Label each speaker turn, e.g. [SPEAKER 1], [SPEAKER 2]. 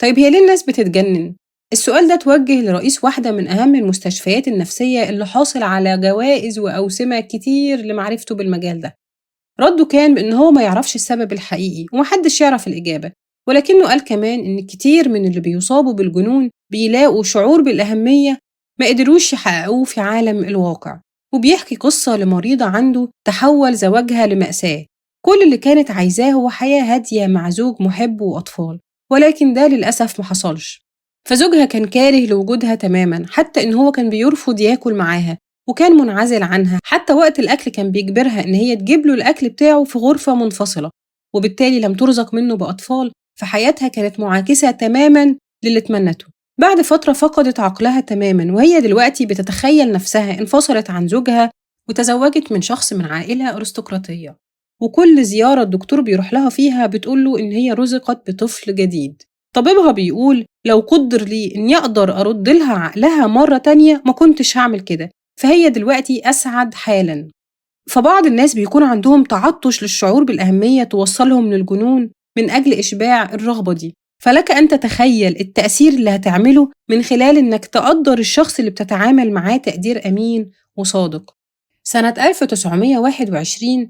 [SPEAKER 1] طيب هي ليه الناس بتتجنن؟ السؤال ده اتوجه لرئيس واحدة من أهم المستشفيات النفسية اللي حاصل على جوائز وأوسمة كتير لمعرفته بالمجال ده. رده كان بإن هو ما يعرفش السبب الحقيقي ومحدش يعرف الإجابة، ولكنه قال كمان إن كتير من اللي بيصابوا بالجنون بيلاقوا شعور بالأهمية ما قدروش يحققوه في عالم الواقع. وبيحكي قصة لمريضة عنده تحول زواجها لمأساة، كل اللي كانت عايزاه هو حياة هادية مع زوج محب وأطفال، ولكن ده للأسف محصلش. فزوجها كان كاره لوجودها تماما، حتى إن هو كان بيرفض ياكل معاها وكان منعزل عنها، حتى وقت الأكل كان بيجبرها إن هي تجيب له الأكل بتاعه في غرفة منفصلة، وبالتالي لم ترزق منه بأطفال، فحياتها كانت معاكسة تماماً للي تمنته. بعد فترة فقدت عقلها تماماً، وهي دلوقتي بتتخيل نفسها انفصلت عن زوجها وتزوجت من شخص من عائلة أرستقراطية، وكل زيارة الدكتور بيروح لها فيها بتقوله إن هي رزقت بطفل جديد. طبيبها بيقول لو قدر لي إني أقدر أرد لها عقلها مرة تانية ما كنتش هعمل كده، فهي دلوقتي أسعد حالاً. فبعض الناس بيكون عندهم تعطش للشعور بالأهمية توصلهم للجنون من أجل إشباع الرغبة دي. فلك أن تتخيل التأثير اللي هتعمله من خلال إنك تقدر الشخص اللي بتتعامل معاه تقدير أمين وصادق. سنة 1921